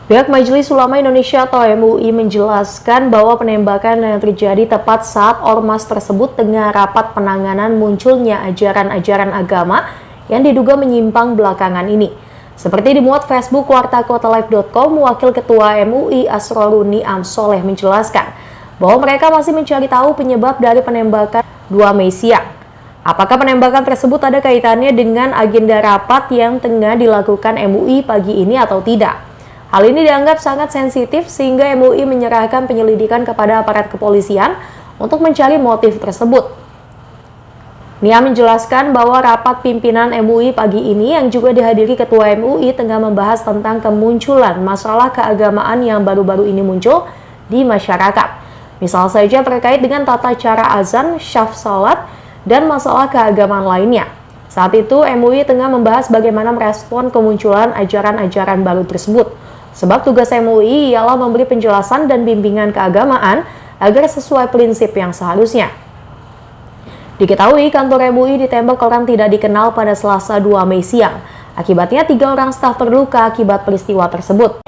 Pihak Majelis Ulama Indonesia atau MUI menjelaskan bahwa penembakan yang terjadi tepat saat ormas tersebut tengah rapat penanganan munculnya ajaran-ajaran agama yang diduga menyimpang belakangan ini. Seperti dimuat Facebook wartakotalive.com, Wakil Ketua MUI Asroruni Amsoleh menjelaskan bahwa mereka masih mencari tahu penyebab dari penembakan 2 Mei siang. Apakah penembakan tersebut ada kaitannya dengan agenda rapat yang tengah dilakukan MUI pagi ini atau tidak? Hal ini dianggap sangat sensitif sehingga MUI menyerahkan penyelidikan kepada aparat kepolisian untuk mencari motif tersebut. Nia menjelaskan bahwa rapat pimpinan MUI pagi ini yang juga dihadiri Ketua MUI tengah membahas tentang kemunculan masalah keagamaan yang baru-baru ini muncul di masyarakat. Misal saja terkait dengan tata cara azan, syaf salat, dan masalah keagamaan lainnya. Saat itu MUI tengah membahas bagaimana merespon kemunculan ajaran-ajaran baru tersebut. Sebab tugas MUI ialah memberi penjelasan dan bimbingan keagamaan agar sesuai prinsip yang seharusnya. Diketahui kantor MUI ditembak orang tidak dikenal pada Selasa 2 Mei siang. Akibatnya 3 orang staf terluka akibat peristiwa tersebut.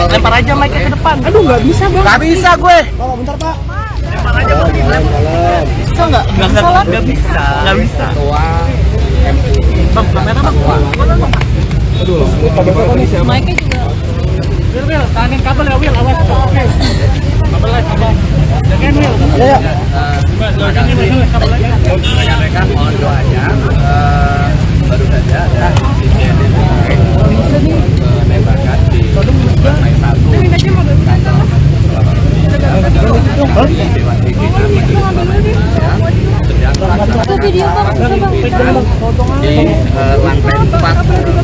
Lempar aja mic-nya ke depan. Aduh, nggak bisa bang. Nggak bisa gue. Oh, bentar pak. Lempar aja ke depan. Bisa nggak? Nggak bisa. Nggak bisa. Bang, kamera bang. Gimana bang? Aduh, Mic-nya juga. Wil, tahanin kabel ya Wil. Awas. Kabel lagi bang. Jagain Wil. Ya. Rekan-rekan mohon doanya. Baru saja ada insiden penembakan di Lantai 1 Dewan Pimpinan Majelis Ulama Indonesia sedang melaksanakan pimpinan di lantai 4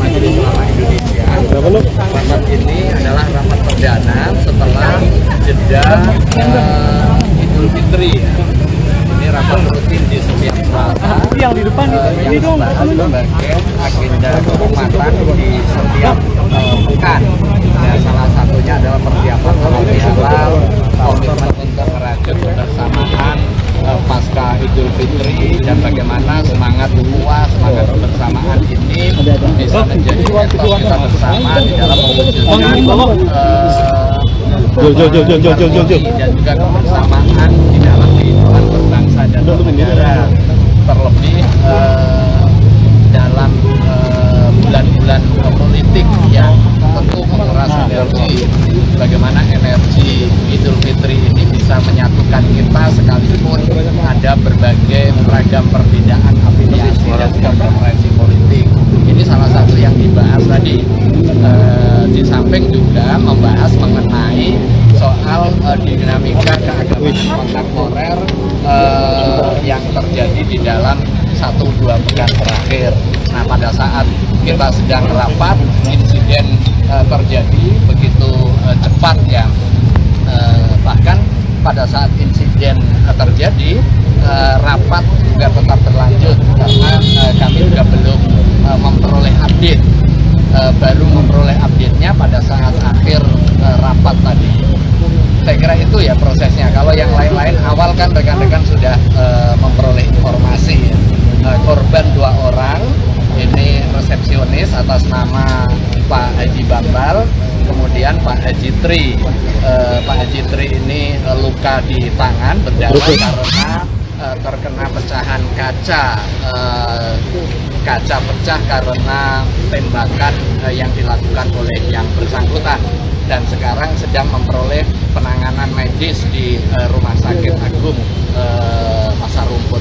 Majelis Ulama Indonesia. Rapat ini adalah rapat perdana setelah jeda Idul Fitri. Ini rapat rutin di setiap Selasa yang di depan ini dong. Sebagai agenda keumatan di setiap pekan. Nah, salah satunya adalah persiapan halal bihalal, komitmen untuk merajut kebersamaan pasca Idul Fitri, dan bagaimana semangat ukhuwah, semangat kebersamaan ini bisa menjadi etos kita bersama di dalam mewujudkan dan juga kebersamaan di dalam kehidupan berbangsa dan bernegara, terlebih dalam bulan-bulan politik yang tentu menguras energi. Bagaimana energi Idul Fitri ini bisa menyatukan kita sekalipun ada berbagai ragam perbedaan afiliasi dan juga preferensi politik. Ini salah satu yang dibahas tadi. Di samping juga membahas mengenai soal dinamika keagamaan kontemporer yang terjadi di dalam 1-2 pekan terakhir. Nah, pada saat kita sedang rapat, insiden terjadi begitu cepat ya. Bahkan pada saat insiden terjadi, rapat juga tetap berlanjut karena kami juga belum memperoleh update. Baru memperoleh update-nya pada saat akhir rapat tadi. Saya kira itu ya prosesnya. Kalau yang lain-lain awal kan rekan-rekan sudah memperoleh informasi ya. Korban 2 orang, ini resepsionis atas nama Pak Haji Bambal, kemudian Pak Haji Tri. Pak Haji Tri ini luka di tangan, berdarah karena terkena pecahan kaca. Kaca pecah karena tembakan yang dilakukan oleh yang bersangkutan, dan sekarang sedang memperoleh penanganan medis di Rumah Sakit Agung Pasar Rumput.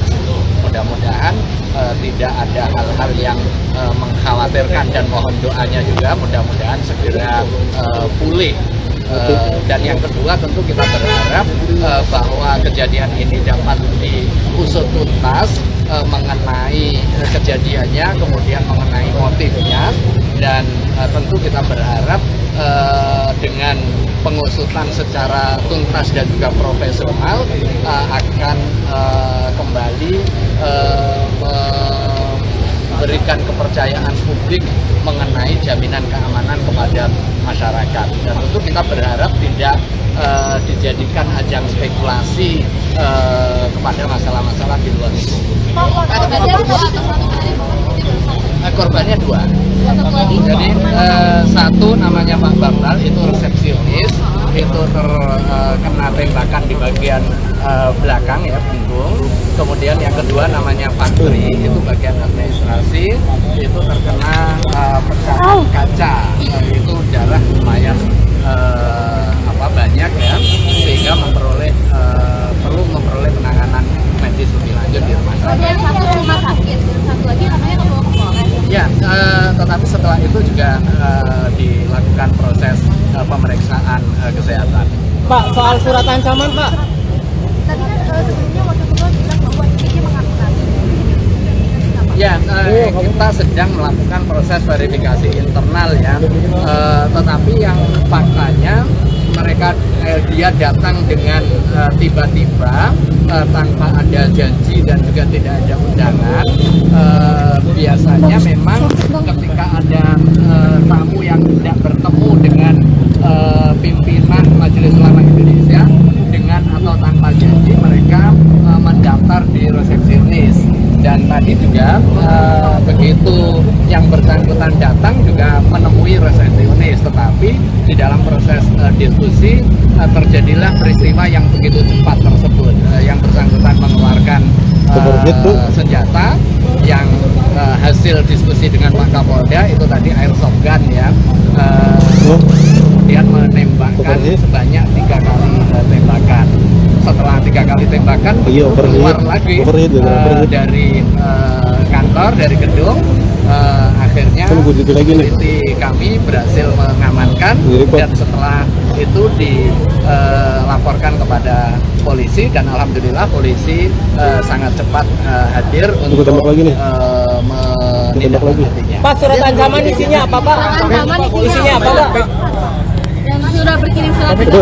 Mudah-mudahan tidak ada hal-hal yang mengkhawatirkan, dan mohon doanya juga mudah-mudahan segera pulih. Dan yang kedua tentu kita berharap bahwa kejadian ini dapat diusut tuntas mengenai kejadiannya, kemudian mengenai motifnya, dan tentu kita berharap dengan pengusutan secara tuntas dan juga profesional akan kembali memberikan kepercayaan publik mengenai jaminan keamanan kepada masyarakat. Dan tentu kita berharap tidak dijadikan ajang spekulasi kepada masalah-masalah di luar itu. Korbannya dua. Jadi satu namanya Pak Bambal, itu resepsionis, itu terkena tembakan di bagian belakang ya, punggung. Kemudian yang kedua namanya Pak Tri, itu bagian administrasi, itu terkena pecahan kaca, itu darah lumayan banyak ya, sehingga perlu memperoleh penanganan medis lebih lanjut di rumah sakit. Yang satu rumah sakit, yang satu lagi namanya kebawa ke Polres. Ya, tetapi setelah itu juga dilakukan proses pemeriksaan kesehatan. Pak, soal surat ancaman, Pak. Tadi kan sebelumnya waktu kedua bilang bahwa ini mengaku-ngaku. Ya, kita sedang melakukan proses verifikasi internal ya, tetapi yang faktanya dia datang dengan tiba-tiba tanpa ada janji dan juga tidak ada undangan. Biasanya memang ketika ada tamu yang tidak bertemu dengan pimpinan Majelis Ulama Indonesia dengan atau tanpa janji, mereka mendaftar di resepsionis. Dan tadi juga begitu yang bersangkutan datang juga menemui resepsionis, tetapi di dalam proses diskusi terjadilah peristiwa yang begitu cepat tersebut. Yang bersangkutan mengeluarkan senjata yang hasil diskusi dengan Pak Kapolda itu tadi airsoft gun ya, kemudian menembakkan sebanyak 3 kali tembakan. Setelah 3 kali tembakan keluar lagi dari kantor, dari gedung. Akhirnya security kami berhasil mengamankan, dan setelah itu dilaporkan kepada polisi, dan alhamdulillah polisi sangat cepat hadir untuk menindaklanjutinya. Pak, surat ancaman isinya apa, Pak? Isinya apa, Pak? Yang sudah berkirim surat itu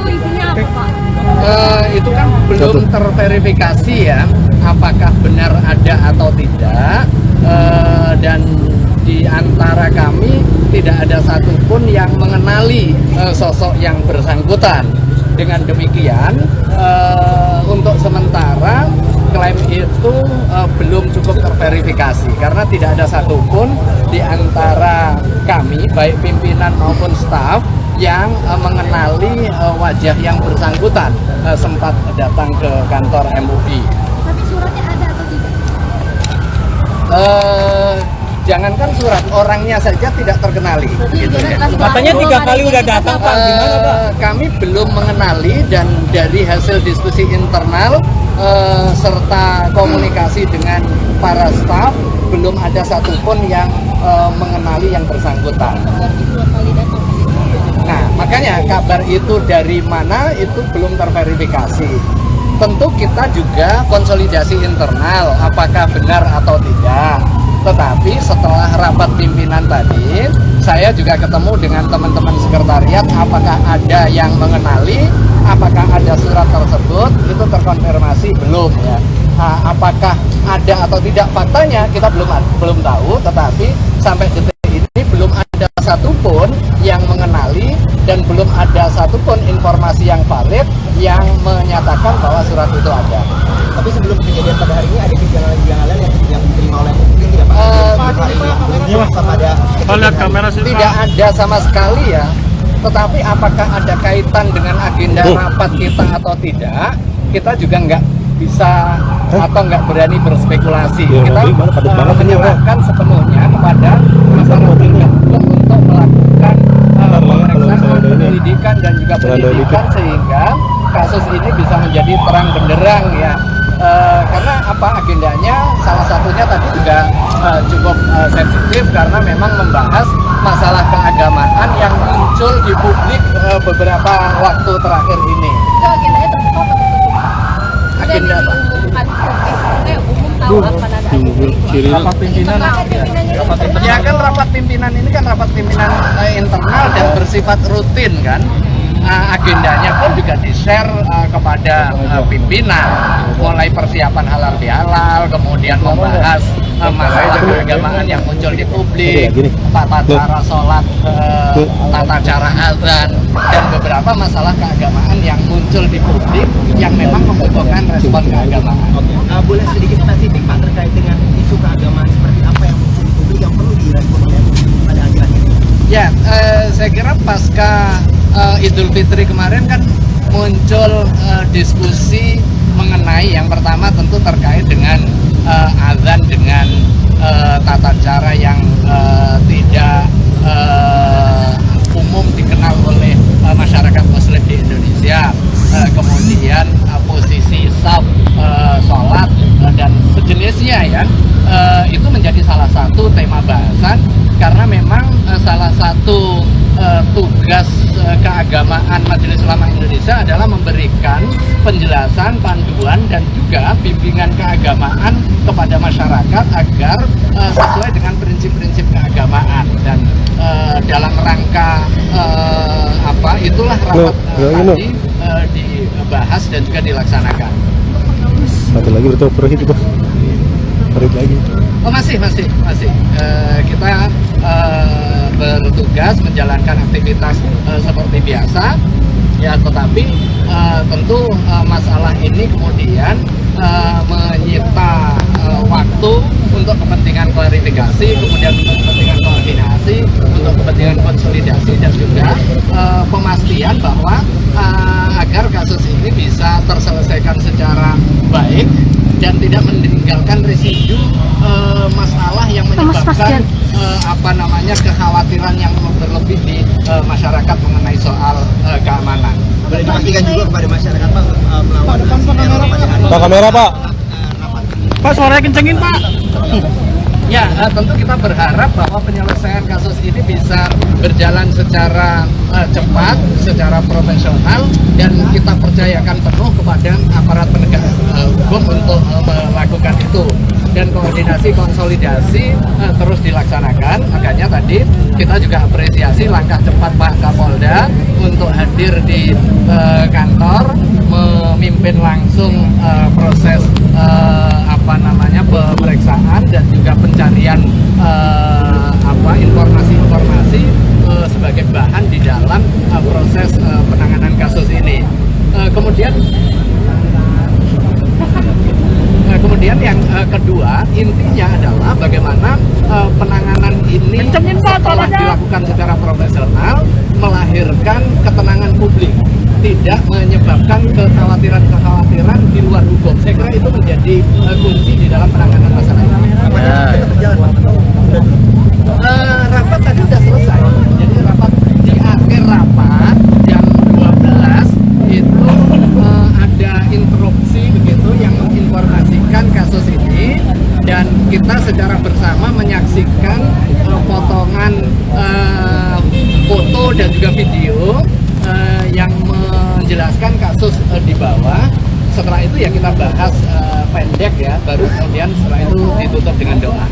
isinya apa, Pak? Itu kan belum terverifikasi ya, apakah benar ada atau tidak, dan di antara kami tidak ada satupun yang mengenali sosok yang bersangkutan. Dengan demikian, untuk sementara klaim itu belum cukup terverifikasi karena tidak ada satupun di antara kami, baik pimpinan maupun staf, yang mengenali wajah yang bersangkutan sempat datang ke kantor MUI. Tapi suratnya ada atau tidak? Jangankan surat, orangnya saja tidak terkenali. Gitu ya. Katanya 3 kali udah datang, Pak. Gimana, Pak? Kami belum mengenali, dan dari hasil diskusi internal serta komunikasi dengan para staf, belum ada satupun yang mengenali yang bersangkutan. Nah, makanya kabar itu dari mana itu belum terverifikasi. Tentu kita juga konsolidasi internal, apakah benar atau tidak. Tetapi setelah rapat pimpinan tadi, saya juga ketemu dengan teman-teman sekretariat, apakah ada yang mengenali, apakah ada surat tersebut, itu terkonfirmasi belum ya. Apakah ada atau tidak, faktanya kita belum tahu, tetapi sampai detik ini belum ada satupun yang mengenali, dan belum ada satupun informasi yang valid yang menyatakan bahwa surat itu ada. Tapi sebelum kejadian pada hari ini ada kejanggalan yang diterima oleh mungkin tidak Pak? Tidak ada sama sekali ya. Tetapi apakah ada kaitan dengan agenda rapat kita atau tidak, kita juga nggak bisa atau nggak berani berspekulasi. Kita menyerahkan sepenuhnya kepada masyarakat untuk melakukan pemeriksaan, penyelidikan dan juga penyidikan, sehingga kasus ini bisa menjadi terang benderang ya. Karena agendanya salah satunya tadi juga cukup sensitif, karena memang membahas masalah keagamaan yang muncul di publik beberapa waktu terakhir ini. Itu agendanya terbuka atau tertutup? Agenda apa? Umum tahu apa ada Rapat pimpinan. Ya kan, rapat pimpinan ini kan rapat pimpinan internal dan bersifat rutin kan. Agendanya pun juga di-share kepada pimpinan, mulai persiapan halal bihalal, kemudian membahas masalah keagamaan yang muncul di publik, tata cara sholat, tata cara azan, dan beberapa masalah keagamaan yang muncul di publik yang memang membutuhkan respon keagamaan. Boleh sedikit spesifik Pak terkait dengan isu keagamaan seperti apa yang muncul di publik yang perlu direspon oleh pada akhir-akhir ini? Ya, saya kira pasca Idul Fitri kemarin kan muncul diskusi mengenai yang pertama tentu terkait dengan azan dengan tata cara yang tidak umum dikenal oleh masyarakat Muslim di Indonesia. Kemudian posisi saf sholat dan sejenisnya ya, itu menjadi salah satu tema bahasan karena memang salah satu tugas keagamaan Majelis Ulama Indonesia adalah memberikan penjelasan, panduan dan juga bimbingan keagamaan kepada masyarakat agar sesuai dengan prinsip-prinsip keagamaan dan dalam rangka itulah rapat tadi dibahas dan juga dilaksanakan. Satu lagi bertoprak itu Pak. Balik lagi. Oh masih. Kita bertugas menjalankan aktivitas seperti biasa, ya. Tetapi tentu masalah ini kemudian menyita waktu untuk kepentingan klarifikasi, kemudian untuk kepentingan koordinasi, untuk kepentingan konsolidasi dan juga pemastian bahwa agar kasus ini bisa terselesaikan secara baik dan tidak meninggalkan residu masalah yang menyebabkan kekhawatiran yang berlebih di masyarakat mengenai soal keamanan. Boleh dipastikan juga kepada masyarakat Pak melawan Pak kamera Pak. Pak, suaranya kencengin Pak. Ya, tentu kita berharap bahwa penyelesaian kasus ini bisa berjalan secara cepat, secara profesional, dan kita percayakan penuh kepada aparat penegak hukum untuk melakukan itu. Dan koordinasi konsolidasi terus dilaksanakan. Makanya tadi kita juga apresiasi langkah cepat Pak Kapolda untuk hadir di kantor, memimpin langsung proses pemeriksaan dan juga pencarian informasi-informasi sebagai bahan di dalam proses penanganan kasus ini. Kemudian yang kedua, intinya adalah bagaimana penanganan ini setelah dilakukan secara profesional melahirkan ketenangan publik, tidak menyebabkan kekhawatiran di luar hukum. Saya kira itu menjadi kunci di dalam penanganan masalah ini. Rapat tadi sudah selesai. Jadi rapat di akhir rapat jam 12 itu ada interupsi begitu yang menginformasikan kasus ini, dan kita secara bersama menyaksikan potongan foto dan juga video yang menjelaskan kasus di bawah. Setelah itu ya kita bahas pendek ya, baru kemudian setelah itu ditutup dengan doa.